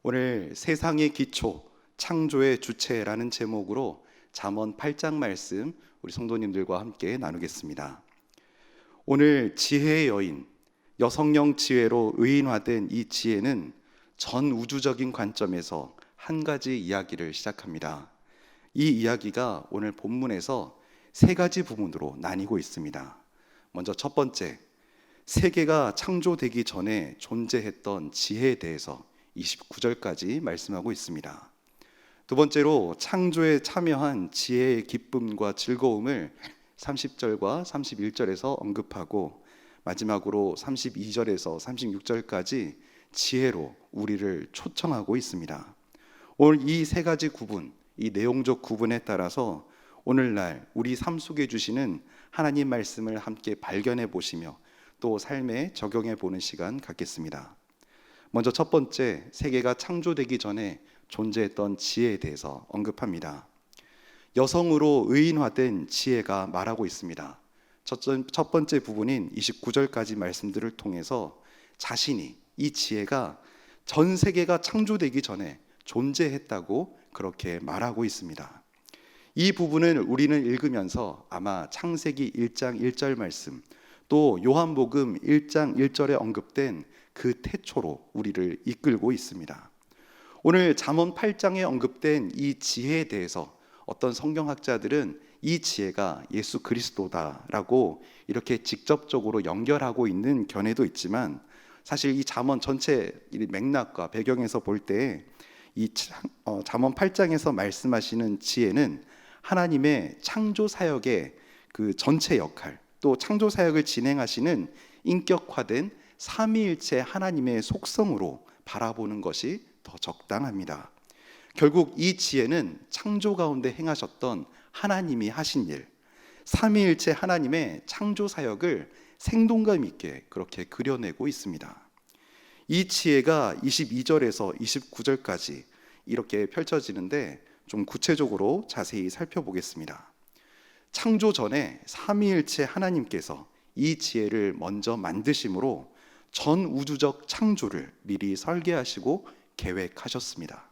오늘 세상의 기초, 창조의 주체라는 제목으로 잠언 8장 말씀 우리 성도님들과 함께 나누겠습니다. 오늘 지혜의 여인, 여성령 지혜로 의인화된 이 지혜는 전 우주적인 관점에서 한 가지 이야기를 시작합니다. 이 이야기가 오늘 본문에서 세 가지 부분으로 나뉘고 있습니다. 먼저 첫 번째, 세계가 창조되기 전에 존재했던 지혜에 대해서 29절까지 말씀하고 있습니다. 두 번째로 창조에 참여한 지혜의 기쁨과 즐거움을 30절과 31절에서 언급하고, 마지막으로 32절에서 36절까지 지혜로 우리를 초청하고 있습니다. 오늘 이 세 가지 구분, 이 내용적 구분에 따라서 오늘날 우리 삶 속에 주시는 하나님 말씀을 함께 발견해 보시며 또 삶에 적용해 보는 시간 갖겠습니다. 먼저 첫 번째, 세계가 창조되기 전에 존재했던 지혜에 대해서 언급합니다. 여성으로 의인화된 지혜가 말하고 있습니다. 첫 번째 부분인 29절까지 말씀들을 통해서 자신이, 이 지혜가 전 세계가 창조되기 전에 존재했다고 그렇게 말하고 있습니다. 이 부분을 우리는 읽으면서 아마 창세기 1장 1절 말씀, 또 요한복음 1장 1절에 언급된 그 태초로 우리를 이끌고 있습니다. 오늘 잠언 8장에 언급된 이 지혜에 대해서 어떤 성경학자들은 이 지혜가 예수 그리스도다라고 이렇게 직접적으로 연결하고 있는 견해도 있지만, 사실 이 잠언 전체 맥락과 배경에서 볼 때 이 잠언 8장에서 말씀하시는 지혜는 하나님의 창조 사역의 그 전체 역할, 또 창조 사역을 진행하시는 인격화된 삼위일체 하나님의 속성으로 바라보는 것이 더 적당합니다. 결국 이 지혜는 창조 가운데 행하셨던 하나님이 하신 일, 삼위일체 하나님의 창조 사역을 생동감 있게 그렇게 그려내고 있습니다. 이 지혜가 22절에서 29절까지 이렇게 펼쳐지는데 좀 구체적으로 자세히 살펴보겠습니다. 창조 전에 삼위일체 하나님께서 이 지혜를 먼저 만드심으로 전 우주적 창조를 미리 설계하시고 계획하셨습니다.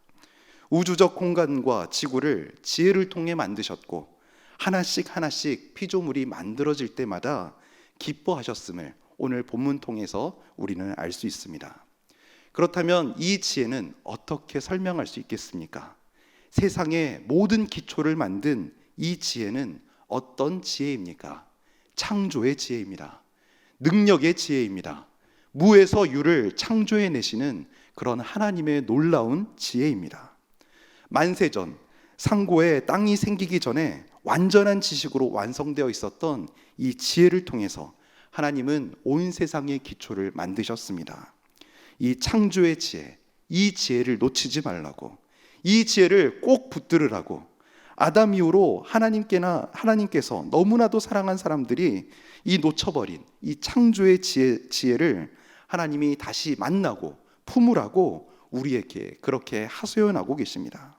우주적 공간과 지구를 지혜를 통해 만드셨고, 하나씩 하나씩 피조물이 만들어질 때마다 기뻐하셨음을 오늘 본문 통해서 우리는 알 수 있습니다. 그렇다면 이 지혜는 어떻게 설명할 수 있겠습니까? 세상의 모든 기초를 만든 이 지혜는 어떤 지혜입니까? 창조의 지혜입니다. 능력의 지혜입니다. 무에서 유를 창조해내시는 그런 하나님의 놀라운 지혜입니다. 만세전 상고에 땅이 생기기 전에 완전한 지식으로 완성되어 있었던 이 지혜를 통해서 하나님은 온 세상의 기초를 만드셨습니다. 이 창조의 지혜, 이 지혜를 놓치지 말라고, 이 지혜를 꼭 붙들으라고, 아담 이후로 하나님께서 너무나도 사랑한 사람들이 이 놓쳐버린 이 창조의 지혜를 하나님이 다시 만나고 품으라고 우리에게 그렇게 하소연하고 계십니다.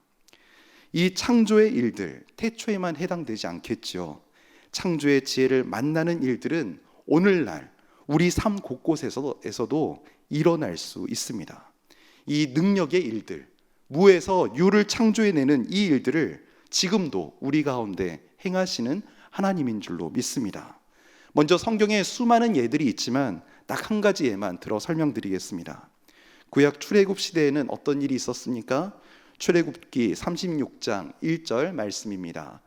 이 창조의 일들, 태초에만 해당되지 않겠죠. 창조의 지혜를 만나는 일들은 오늘날 우리 삶 곳곳에서도 일어날 수 있습니다. 이 능력의 일들, 무에서 유를 창조해내는 이 일들을 지금도 우리 가운데 행하시는 하나님인 줄로 믿습니다. 먼저 성경에 수많은 예들이 있지만 딱 한 가지 예만 들어 설명드리겠습니다. 구약 출애굽 시대에는 어떤 일이 있었습니까? 출애굽기 36장 1절 말씀입니다.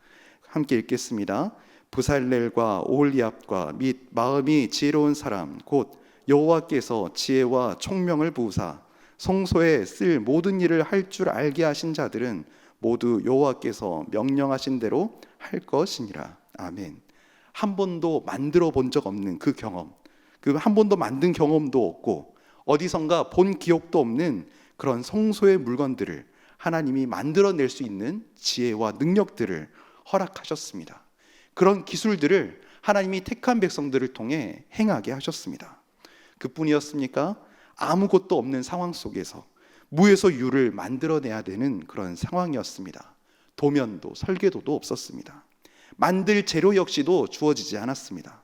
함께 읽겠습니다. 부살렐과 오홀리압과 및 마음이 지혜로운 사람 곧 여호와께서 지혜와 총명을 부으사 성소에 쓸 모든 일을 할 줄 알게 하신 자들은 모두 여호와께서 명령하신 대로 할 것이니라. 아멘. 한 번도 만들어 본 적 없는 그 경험, 그 한 번도 만든 경험도 없고 어디선가 본 기억도 없는 그런 성소의 물건들을 하나님이 만들어낼 수 있는 지혜와 능력들을 허락하셨습니다. 그런 기술들을 하나님이 택한 백성들을 통해 행하게 하셨습니다. 그뿐이었습니까? 아무것도 없는 상황 속에서 무에서 유를 만들어내야 되는 그런 상황이었습니다. 도면도 설계도도 없었습니다. 만들 재료 역시도 주어지지 않았습니다.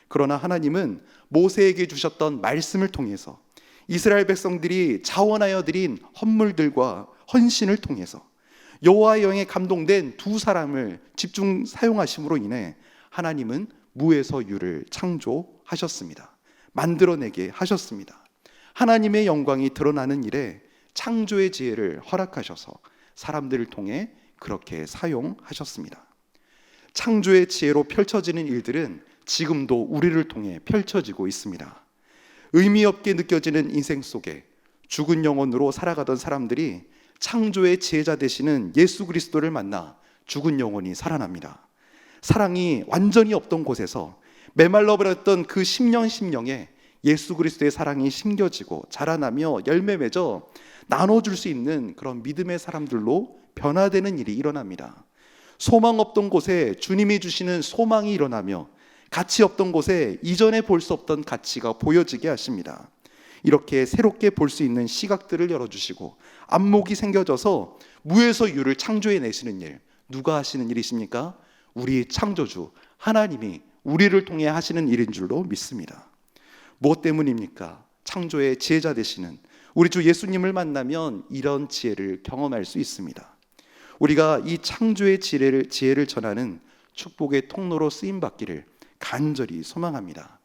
그러나 하나님은 모세에게 주셨던 말씀을 통해서 이스라엘 백성들이 자원하여 드린 헌물들과 헌신을 통해서 여호와의 영에 감동된 두 사람을 집중 사용하심으로 인해 하나님은 무에서 유를 창조하셨습니다. 만들어내게 하셨습니다. 하나님의 영광이 드러나는 일에 창조의 지혜를 허락하셔서 사람들을 통해 그렇게 사용하셨습니다. 창조의 지혜로 펼쳐지는 일들은 지금도 우리를 통해 펼쳐지고 있습니다. 의미 없게 느껴지는 인생 속에 죽은 영혼으로 살아가던 사람들이 창조의 지혜자 되시는 예수 그리스도를 만나 죽은 영혼이 살아납니다. 사랑이 완전히 없던 곳에서 메말라 버렸던 그 심령에 예수 그리스도의 사랑이 심겨지고 자라나며 열매 맺어 나눠줄 수 있는 그런 믿음의 사람들로 변화되는 일이 일어납니다. 소망 없던 곳에 주님이 주시는 소망이 일어나며 가치 없던 곳에 이전에 볼 수 없던 가치가 보여지게 하십니다. 이렇게 새롭게 볼 수 있는 시각들을 열어주시고 안목이 생겨져서 무에서 유를 창조해 내시는 일, 누가 하시는 일이십니까? 우리 창조주 하나님이 우리를 통해 하시는 일인 줄로 믿습니다. 무엇 때문입니까? 창조의 지혜자 되시는 우리 주 예수님을 만나면 이런 지혜를 경험할 수 있습니다. 우리가 이 창조의 지혜를 전하는 축복의 통로로 쓰임받기를 간절히 소망합니다.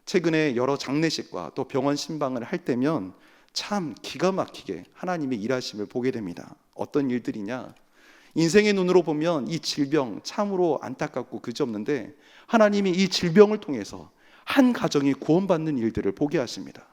최근에 여러 장례식과 또 병원 신방을 할 때면 참 기가 막히게 하나님의 일하심을 보게 됩니다. 어떤 일들이냐? 인생의 눈으로 보면 이 질병 참으로 안타깝고 그지없는데 하나님이 이 질병을 통해서 한 가정이 구원받는 일들을 보게 하십니다.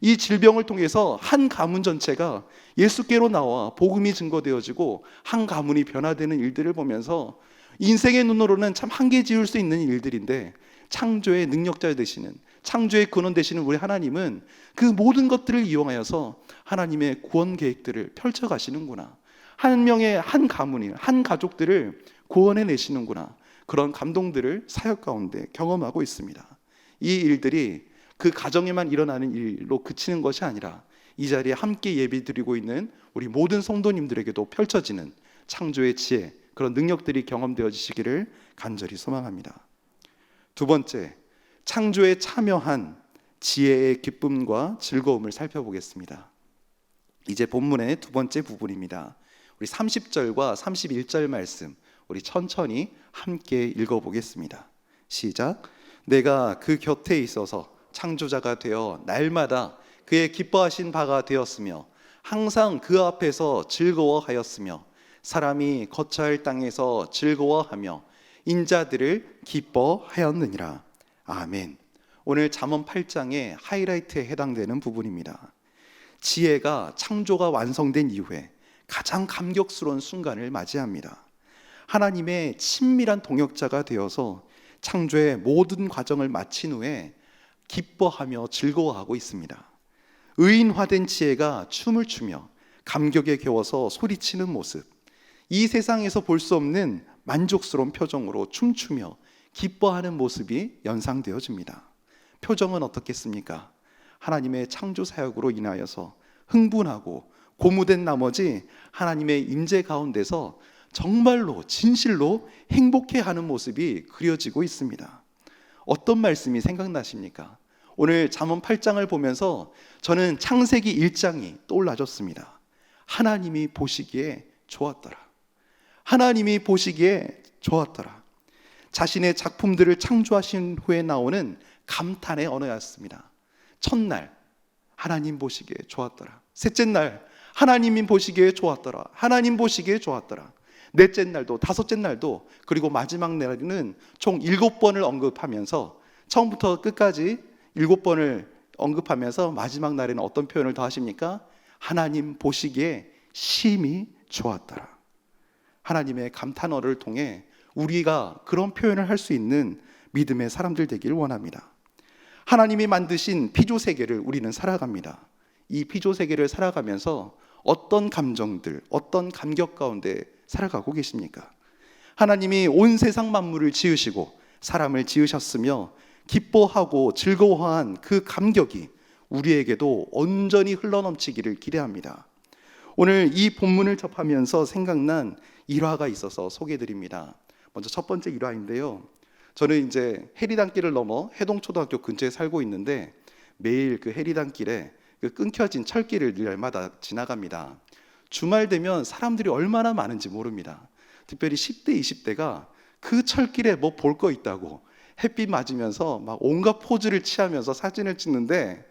이 질병을 통해서 한 가문 전체가 예수께로 나와 복음이 증거되어지고 한 가문이 변화되는 일들을 보면서 인생의 눈으로는 참 한계 지을 수 있는 일들인데 창조의 능력자 되시는, 창조의 근원 되시는 우리 하나님은 그 모든 것들을 이용하여서 하나님의 구원 계획들을 펼쳐 가시는구나. 한 명의 한 가문이, 한 가족들을 구원해 내시는구나. 그런 감동들을 사역 가운데 경험하고 있습니다. 이 일들이 그 가정에만 일어나는 일로 그치는 것이 아니라 이 자리에 함께 예배드리고 있는 우리 모든 성도님들에게도 펼쳐지는 창조의 지혜, 그런 능력들이 경험되어지시기를 간절히 소망합니다. 두 번째, 창조에 참여한 지혜의 기쁨과 즐거움을 살펴보겠습니다. 이제 본문의 두 번째 부분입니다. 우리 30절과 31절 말씀 우리 천천히 함께 읽어보겠습니다. 시작. 내가 그 곁에 있어서 창조자가 되어 날마다 그의 기뻐하신 바가 되었으며 항상 그 앞에서 즐거워하였으며 사람이 거처할 땅에서 즐거워하며 인자들을 기뻐하였느니라. 아멘. 오늘 잠언 8장의 하이라이트에 해당되는 부분입니다. 지혜가 창조가 완성된 이후에 가장 감격스러운 순간을 맞이합니다. 하나님의 친밀한 동역자가 되어서 창조의 모든 과정을 마친 후에 기뻐하며 즐거워하고 있습니다. 의인화된 지혜가 춤을 추며 감격에 겨워서 소리치는 모습, 이 세상에서 볼 수 없는 만족스러운 표정으로 춤추며 기뻐하는 모습이 연상되어집니다. 표정은 어떻겠습니까? 하나님의 창조 사역으로 인하여서 흥분하고 고무된 나머지 하나님의 임재 가운데서 정말로 진실로 행복해하는 모습이 그려지고 있습니다. 어떤 말씀이 생각나십니까? 오늘 잠언 8장을 보면서 저는 창세기 1장이 떠올라졌습니다. 하나님이 보시기에 좋았더라. 하나님이 보시기에 좋았더라. 자신의 작품들을 창조하신 후에 나오는 감탄의 언어였습니다. 첫날 하나님 보시기에 좋았더라. 셋째 날 하나님이 보시기에 좋았더라. 하나님 보시기에 좋았더라. 넷째 날도 다섯째 날도 그리고 마지막 날에는 총 7번을 언급하면서 처음부터 끝까지 7번을 언급하면서 마지막 날에는 어떤 표현을 더 하십니까? 하나님 보시기에 심히 좋았더라. 하나님의 감탄어를 통해 우리가 그런 표현을 할 수 있는 믿음의 사람들 되기를 원합니다. 하나님이 만드신 피조 세계를 우리는 살아갑니다. 이 피조 세계를 살아가면서 어떤 감정들, 어떤 감격 가운데 살아가고 계십니까? 하나님이 온 세상 만물을 지으시고 사람을 지으셨으며 기뻐하고 즐거워한 그 감격이 우리에게도 온전히 흘러넘치기를 기대합니다. 오늘 이 본문을 접하면서 생각난 일화가 있어서 소개해드립니다. 먼저 첫 번째 일화인데요. 저는 이제 해리단길을 넘어 해동초등학교 근처에 살고 있는데 매일 그 해리단길에 그 끊겨진 철길을 날마다 지나갑니다. 주말 되면 사람들이 얼마나 많은지 모릅니다. 특별히 10대, 20대가 그 철길에 뭐 볼 거 있다고 햇빛 맞으면서 막 온갖 포즈를 취하면서 사진을 찍는데,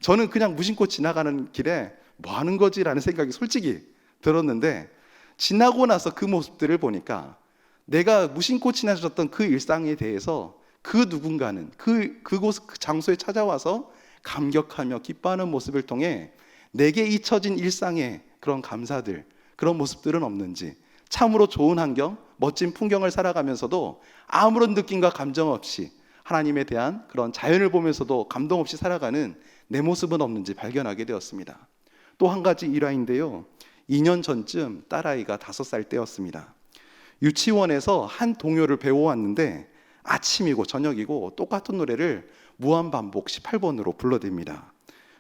저는 그냥 무심코 지나가는 길에 뭐 하는 거지라는 생각이 솔직히 들었는데, 지나고 나서 그 모습들을 보니까 내가 무심코 지나쳤던 그 일상에 대해서 그 누군가는 그곳 그 장소에 찾아와서 감격하며 기뻐하는 모습을 통해 내게 잊혀진 일상의 그런 감사들, 그런 모습들은 없는지, 참으로 좋은 환경, 멋진 풍경을 살아가면서도 아무런 느낌과 감정 없이 하나님에 대한 그런 자연을 보면서도 감동 없이 살아가는 내 모습은 없는지 발견하게 되었습니다. 또 한 가지 일화인데요, 2년 전쯤 딸아이가 5살 때였습니다. 유치원에서 한 동요를 배워왔는데 아침이고 저녁이고 똑같은 노래를 무한반복 18번으로 불러댑니다.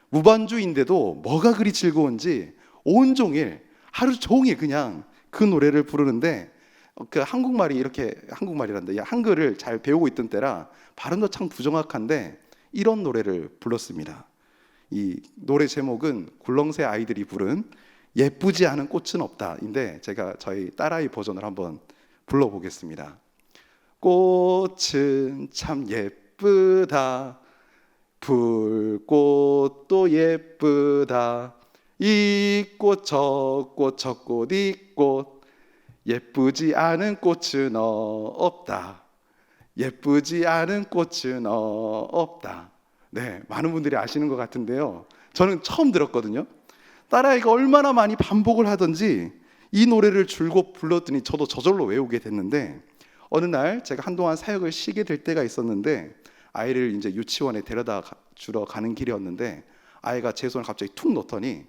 무반주인데도 뭐가 그리 즐거운지 온종일 하루 종일 그냥 그 노래를 부르는데, 그 한국말이란다, 한글을 잘 배우고 있던 때라 발음도 참 부정확한데 이런 노래를 불렀습니다. 이 노래 제목은 굴렁쇠 아이들이 부른 예쁘지 않은 꽃은 없다인데, 제가 저희 딸아이 버전을 한번 불러보겠습니다. 꽃은 참 예쁘다, 불꽃도 예쁘다, 이 꽃 저 꽃 저 꽃 이 꽃, 예쁘지 않은 꽃은 없다, 예쁘지 않은 꽃은 없다. 네, 많은 분들이 아시는 것 같은데요, 저는 처음 들었거든요. 딸아이가 얼마나 많이 반복을 하던지 이 노래를 줄곧 불렀더니 저도 저절로 외우게 됐는데, 어느 날 제가 한동안 사역을 쉬게 될 때가 있었는데, 아이를 이제 유치원에 데려다 주러 가는 길이었는데, 아이가 제 손을 갑자기 툭 놓더니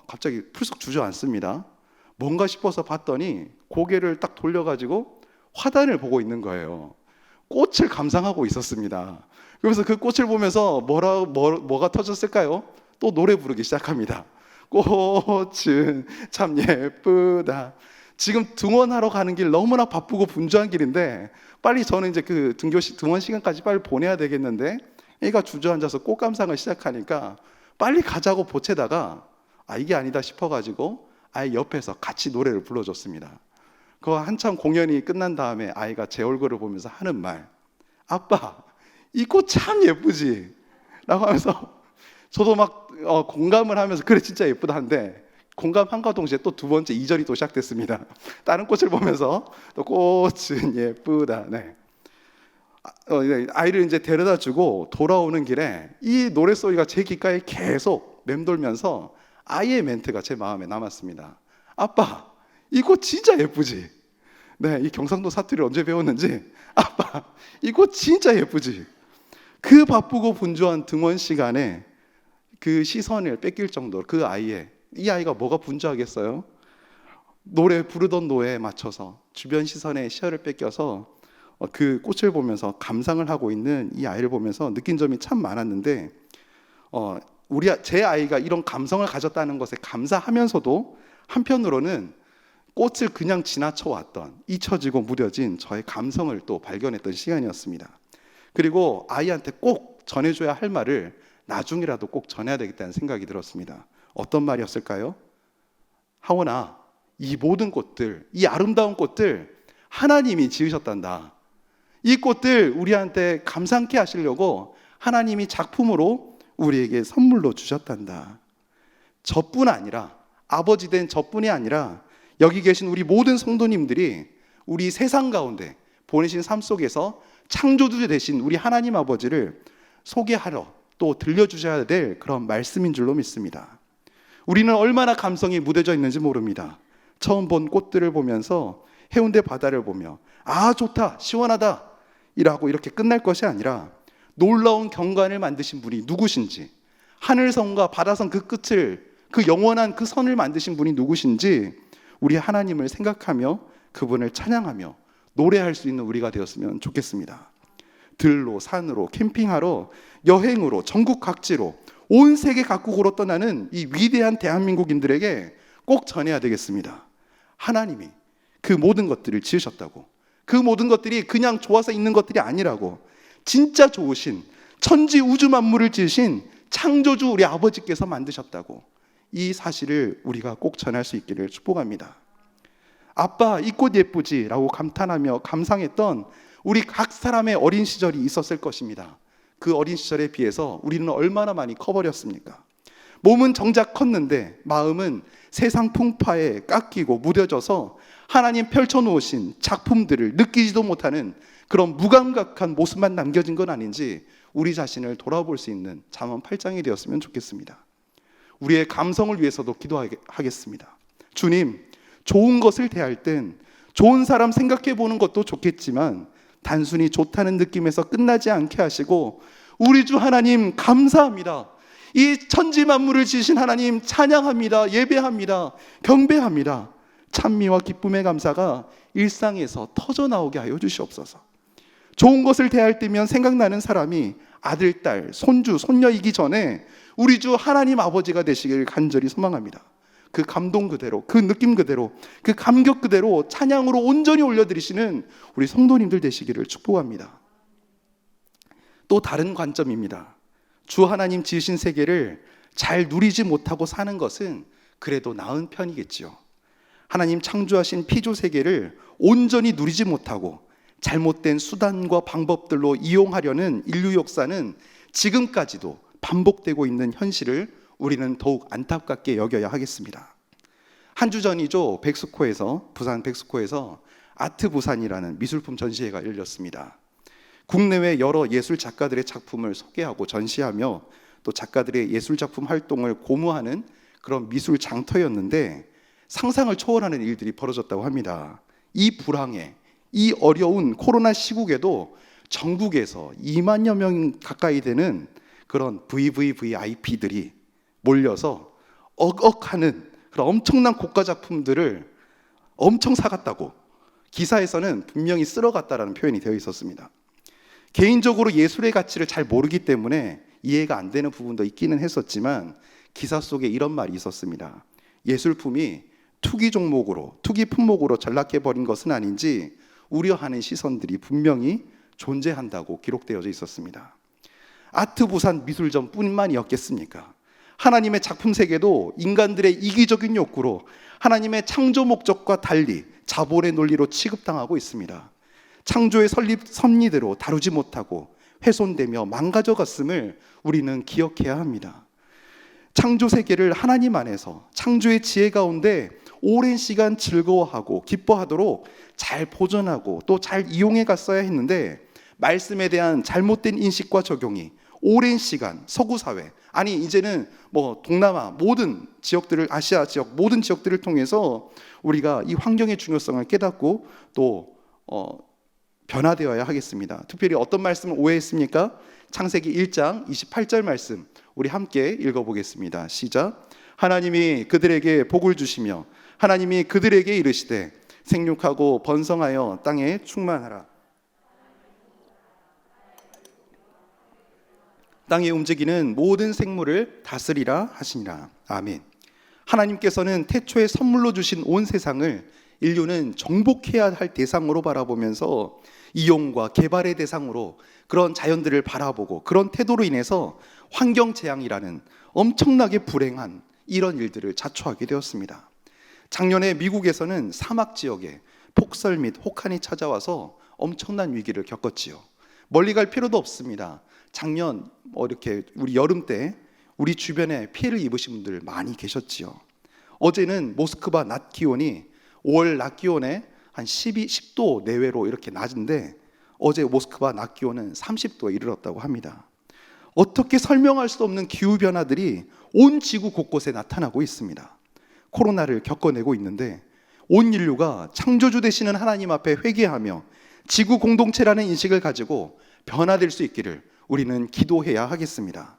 갑자기 풀썩 주저앉습니다. 뭔가 싶어서 봤더니 고개를 딱 돌려가지고 화단을 보고 있는 거예요. 꽃을 감상하고 있었습니다. 그래서 그 꽃을 보면서 뭐가 터졌을까요? 또 노래 부르기 시작합니다. 꽃은 참 예쁘다. 지금 등원하러 가는 길 너무나 바쁘고 분주한 길인데, 빨리 저는 이제 그 등원 시간까지 빨리 보내야 되겠는데, 애가 주저앉아서 꽃 감상을 시작하니까 빨리 가자고 보채다가 이게 아니다 싶어가지고 아이 옆에서 같이 노래를 불러줬습니다. 그 한참 공연이 끝난 다음에 아이가 제 얼굴을 보면서 하는 말, 아빠 이 꽃 참 예쁘지? 라고 하면서 저도 막 공감을 하면서 그래 진짜 예쁘다 한데, 공감한과 동시에 또 두 번째 2절이 또 시작됐습니다. 다른 꽃을 보면서 또 꽃은 예쁘다. 네. 아이를 이제 데려다 주고 돌아오는 길에 이 노랫소리가 제 귓가에 계속 맴돌면서 아이의 멘트가 제 마음에 남았습니다. 아빠 이 꽃 진짜 예쁘지? 네, 이 경상도 사투리를 언제 배웠는지, 아빠 이 꽃 진짜 예쁘지? 그 바쁘고 분주한 등원 시간에 그 시선을 뺏길 정도로 이 아이가 뭐가 분주하겠어요? 노래 부르던 노래에 맞춰서 주변 시선에 시야를 뺏겨서 그 꽃을 보면서 감상을 하고 있는 이 아이를 보면서 느낀 점이 참 많았는데, 제 아이가 이런 감성을 가졌다는 것에 감사하면서도 한편으로는 꽃을 그냥 지나쳐 왔던, 잊혀지고 무뎌진 저의 감성을 또 발견했던 시간이었습니다. 그리고 아이한테 꼭 전해줘야 할 말을 나중이라도 꼭 전해야 되겠다는 생각이 들었습니다. 어떤 말이었을까요? 하원아, 이 모든 꽃들, 이 아름다운 꽃들 하나님이 지으셨단다. 이 꽃들 우리한테 감상케 하시려고 하나님이 작품으로 우리에게 선물로 주셨단다. 저뿐 아니라, 아버지 된 저뿐이 아니라 여기 계신 우리 모든 성도님들이 우리 세상 가운데 보내신 삶 속에서 창조주 되신 우리 하나님 아버지를 소개하러 또 들려주셔야 될 그런 말씀인 줄로 믿습니다. 우리는 얼마나 감성이 무뎌져 있는지 모릅니다. 처음 본 꽃들을 보면서 해운대 바다를 보며 좋다, 시원하다 이라고 이렇게 끝날 것이 아니라, 놀라운 경관을 만드신 분이 누구신지, 하늘선과 바다선 그 끝을, 그 영원한 그 선을 만드신 분이 누구신지 우리 하나님을 생각하며 그분을 찬양하며 노래할 수 있는 우리가 되었으면 좋겠습니다. 들로, 산으로, 캠핑하러, 여행으로, 전국 각지로, 온 세계 각국으로 떠나는 이 위대한 대한민국인들에게 꼭 전해야 되겠습니다. 하나님이 그 모든 것들을 지으셨다고, 그 모든 것들이 그냥 좋아서 있는 것들이 아니라고, 진짜 좋으신, 천지 우주 만물을 지으신 창조주 우리 아버지께서 만드셨다고, 이 사실을 우리가 꼭 전할 수 있기를 축복합니다. 아빠, 이 꽃 예쁘지? 라고 감탄하며 감상했던 우리 각 사람의 어린 시절이 있었을 것입니다. 그 어린 시절에 비해서 우리는 얼마나 많이 커버렸습니까? 몸은 정작 컸는데 마음은 세상 풍파에 깎이고 무뎌져서 하나님 펼쳐놓으신 작품들을 느끼지도 못하는 그런 무감각한 모습만 남겨진 건 아닌지 우리 자신을 돌아볼 수 있는 잠언 8장이 되었으면 좋겠습니다. 우리의 감성을 위해서도 기도하겠습니다. 주님, 좋은 것을 대할 땐 좋은 사람 생각해 보는 것도 좋겠지만 단순히 좋다는 느낌에서 끝나지 않게 하시고, 우리 주 하나님 감사합니다. 이 천지 만물을 지으신 하나님 찬양합니다. 예배합니다. 경배합니다. 찬미와 기쁨의 감사가 일상에서 터져나오게 하여 주시옵소서. 좋은 것을 대할 때면 생각나는 사람이 아들, 딸, 손주, 손녀이기 전에 우리 주 하나님 아버지가 되시길 간절히 소망합니다. 그 감동 그대로, 그 느낌 그대로, 그 감격 그대로 찬양으로 온전히 올려드리시는 우리 성도님들 되시기를 축복합니다. 또 다른 관점입니다. 주 하나님 지으신 세계를 잘 누리지 못하고 사는 것은 그래도 나은 편이겠지요. 하나님 창조하신 피조 세계를 온전히 누리지 못하고 잘못된 수단과 방법들로 이용하려는 인류 역사는 지금까지도 반복되고 있는 현실을 우리는 더욱 안타깝게 여겨야 하겠습니다. 한 주 전이죠. 부산 백스코에서 아트 부산이라는 미술품 전시회가 열렸습니다. 국내외 여러 예술 작가들의 작품을 소개하고 전시하며 또 작가들의 예술 작품 활동을 고무하는 그런 미술 장터였는데 상상을 초월하는 일들이 벌어졌다고 합니다. 이 불황에, 이 어려운 코로나 시국에도 전국에서 2만여 명 가까이 되는 그런 VVVIP들이 몰려서 억억하는 그런 엄청난 고가 작품들을 엄청 사갔다고 기사에서는 분명히 쓸어갔다라는 표현이 되어 있었습니다. 개인적으로 예술의 가치를 잘 모르기 때문에 이해가 안 되는 부분도 있기는 했었지만 기사 속에 이런 말이 있었습니다. 예술품이 투기 종목으로, 투기 품목으로 전락해버린 것은 아닌지 우려하는 시선들이 분명히 존재한다고 기록되어져 있었습니다. 아트 부산 미술전 뿐만이었겠습니까? 하나님의 작품 세계도 인간들의 이기적인 욕구로 하나님의 창조 목적과 달리 자본의 논리로 취급당하고 있습니다. 창조의 섭리대로 다루지 못하고 훼손되며 망가져갔음을 우리는 기억해야 합니다. 창조 세계를 하나님 안에서 창조의 지혜 가운데 오랜 시간 즐거워하고 기뻐하도록 잘 보존하고 또 잘 이용해 갔어야 했는데 말씀에 대한 잘못된 인식과 적용이 오랜 시간 서구 사회, 아니 이제는 동남아 모든 지역들을, 아시아 지역 모든 지역들을 통해서 우리가 이 환경의 중요성을 깨닫고 또 변화되어야 하겠습니다. 특별히 어떤 말씀을 오해했습니까? 창세기 1장 28절 말씀 우리 함께 읽어보겠습니다. 시작. 하나님이 그들에게 복을 주시며 하나님이 그들에게 이르시되 생육하고 번성하여 땅에 충만하라. 땅에 움직이는 모든 생물을 다스리라 하시니라. 아멘. 하나님께서는 태초에 선물로 주신 온 세상을 인류는 정복해야 할 대상으로 바라보면서 이용과 개발의 대상으로 그런 자연들을 바라보고 그런 태도로 인해서 환경재앙이라는 엄청나게 불행한 이런 일들을 자초하게 되었습니다. 작년에 미국에서는 사막 지역에 폭설 및 혹한이 찾아와서 엄청난 위기를 겪었지요. 멀리 갈 필요도 없습니다. 작년 이렇게 우리 여름 때 우리 주변에 피해를 입으신 분들 많이 계셨지요. 어제는 모스크바 낮 기온이 5월 낮 기온에 한 10도 내외로 이렇게 낮은데 어제 모스크바 낮 기온은 30도에 이르렀다고 합니다. 어떻게 설명할 수 없는 기후변화들이 온 지구 곳곳에 나타나고 있습니다. 코로나를 겪어내고 있는데 온 인류가 창조주 되시는 하나님 앞에 회개하며 지구 공동체라는 인식을 가지고 변화될 수 있기를 우리는 기도해야 하겠습니다.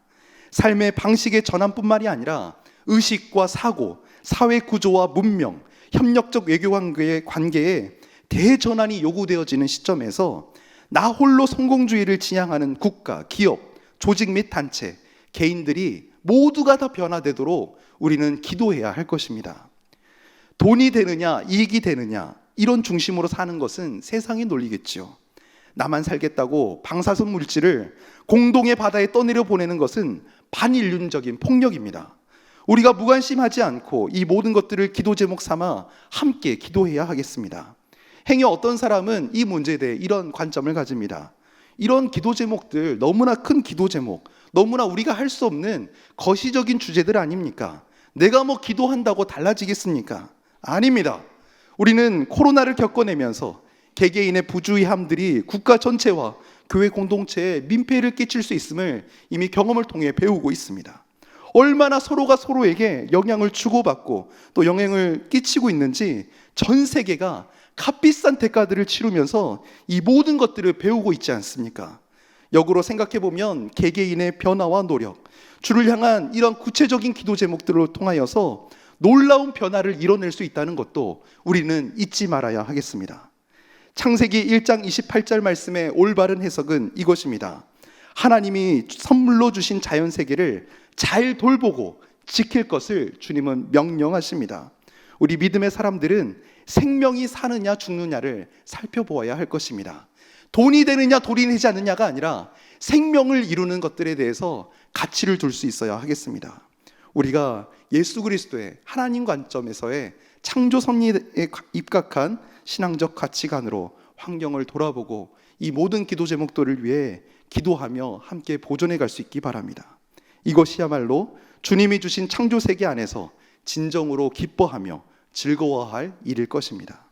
삶의 방식의 전환뿐만이 아니라 의식과 사고, 사회 구조와 문명, 협력적 외교 관계에 대전환이 요구되어지는 시점에서 나 홀로 성공주의를 지향하는 국가, 기업, 조직 및 단체, 개인들이 모두가 다 변화되도록 우리는 기도해야 할 것입니다. 돈이 되느냐, 이익이 되느냐 이런 중심으로 사는 것은 세상의 논리겠지요. 나만 살겠다고 방사선 물질을 공동의 바다에 떠내려 보내는 것은 반인륜적인 폭력입니다. 우리가 무관심하지 않고 이 모든 것들을 기도 제목 삼아 함께 기도해야 하겠습니다. 행여 어떤 사람은 이 문제에 대해 이런 관점을 가집니다. 이런 기도 제목들, 너무나 큰 기도 제목, 너무나 우리가 할 수 없는 거시적인 주제들 아닙니까? 내가 뭐 기도한다고 달라지겠습니까? 아닙니다. 우리는 코로나를 겪어내면서 개개인의 부주의함들이 국가 전체와 교회 공동체에 민폐를 끼칠 수 있음을 이미 경험을 통해 배우고 있습니다. 얼마나 서로가 서로에게 영향을 주고받고 또 영향을 끼치고 있는지 전 세계가 값비싼 대가들을 치르면서 이 모든 것들을 배우고 있지 않습니까? 역으로 생각해보면 개개인의 변화와 노력, 주를 향한 이런 구체적인 기도 제목들을 통하여서 놀라운 변화를 이뤄낼 수 있다는 것도 우리는 잊지 말아야 하겠습니다. 창세기 1장 28절 말씀의 올바른 해석은 이것입니다. 하나님이 선물로 주신 자연세계를 잘 돌보고 지킬 것을 주님은 명령하십니다. 우리 믿음의 사람들은 생명이 사느냐 죽느냐를 살펴보아야 할 것입니다. 돈이 되느냐 돈이 되지 않느냐가 아니라 생명을 이루는 것들에 대해서 가치를 둘 수 있어야 하겠습니다. 우리가 예수 그리스도의 하나님 관점에서의 창조 섭리에 입각한 신앙적 가치관으로 환경을 돌아보고 이 모든 기도 제목들을 위해 기도하며 함께 보존해 갈 수 있기 바랍니다. 이것이야말로 주님이 주신 창조 세계 안에서 진정으로 기뻐하며 즐거워할 일일 것입니다.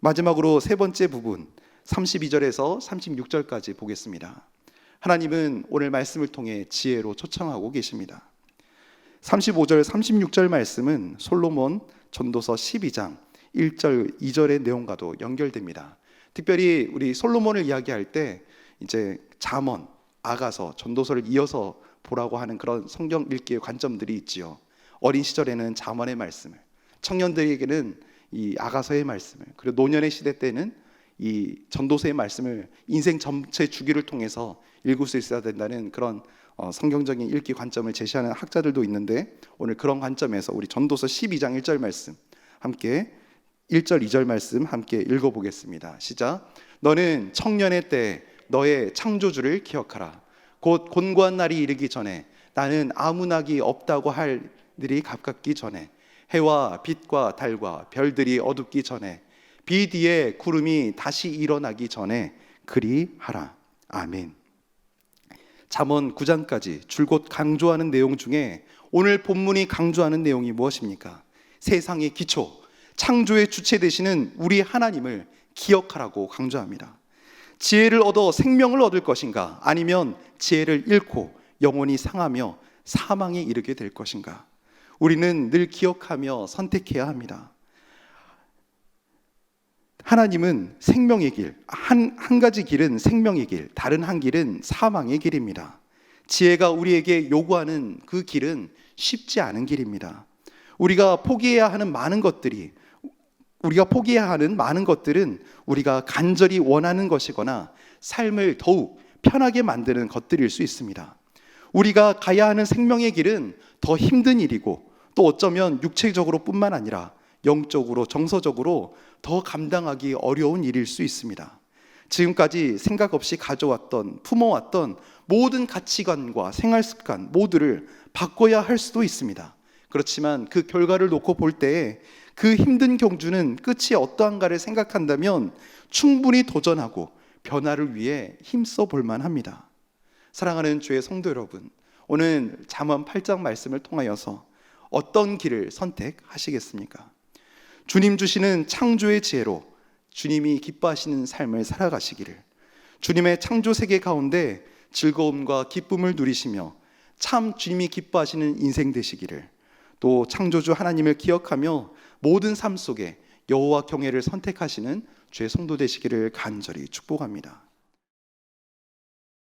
마지막으로 세 번째 부분 32절에서 36절까지 보겠습니다. 하나님은 오늘 말씀을 통해 지혜로 초청하고 계십니다. 35절, 36절 말씀은 솔로몬 전도서 12장 1절, 2절의 내용과도 연결됩니다. 특별히 우리 솔로몬을 이야기할 때 이제 잠언, 아가서, 전도서를 이어서 보라고 하는 그런 성경 읽기의 관점들이 있지요. 어린 시절에는 잠언의 말씀을, 청년들에게는 이 아가서의 말씀을, 그리고 노년의 시대 때는 이 전도서의 말씀을 인생 전체 주기를 통해서 읽을 수 있어야 된다는 그런 성경적인 읽기 관점을 제시하는 학자들도 있는데, 오늘 그런 관점에서 우리 전도서 12장 1절 말씀 함께 1절 2절 말씀 함께 읽어보겠습니다. 시작. 너는 청년의 때 너의 창조주를 기억하라. 곧 곤고한 날이 이르기 전에, 나는 아무 낙이 없다고 할 일이 가깝기 전에, 해와 빛과 달과 별들이 어둡기 전에, 비 뒤에 구름이 다시 일어나기 전에 그리하라. 아멘. 잠언 9장까지 줄곧 강조하는 내용 중에 오늘 본문이 강조하는 내용이 무엇입니까? 세상의 기초, 창조의 주체 되시는 우리 하나님을 기억하라고 강조합니다. 지혜를 얻어 생명을 얻을 것인가, 아니면 지혜를 잃고 영혼이 상하며 사망에 이르게 될 것인가? 우리는 늘 기억하며 선택해야 합니다. 하나님은 생명의 길, 한 가지 길은 생명의 길, 다른 한 길은 사망의 길입니다. 지혜가 우리에게 요구하는 그 길은 쉽지 않은 길입니다. 우리가 포기해야 하는 많은 것들은 우리가 간절히 원하는 것이거나 삶을 더욱 편하게 만드는 것들일 수 있습니다. 우리가 가야 하는 생명의 길은 더 힘든 일이고, 또 어쩌면 육체적으로 뿐만 아니라 영적으로, 정서적으로 더 감당하기 어려운 일일 수 있습니다. 지금까지 생각 없이 가져왔던, 품어왔던 모든 가치관과 생활 습관 모두를 바꿔야 할 수도 있습니다. 그렇지만 그 결과를 놓고 볼 때에 그 힘든 경주는 끝이 어떠한가를 생각한다면 충분히 도전하고 변화를 위해 힘써 볼만 합니다. 사랑하는 주의 성도 여러분, 오늘 잠언 8장 말씀을 통하여서 어떤 길을 선택하시겠습니까? 주님 주시는 창조의 지혜로 주님이 기뻐하시는 삶을 살아가시기를, 주님의 창조 세계 가운데 즐거움과 기쁨을 누리시며 참 주님이 기뻐하시는 인생 되시기를, 또 창조주 하나님을 기억하며 모든 삶 속에 여호와 경외를 선택하시는 주의 성도 되시기를 간절히 축복합니다.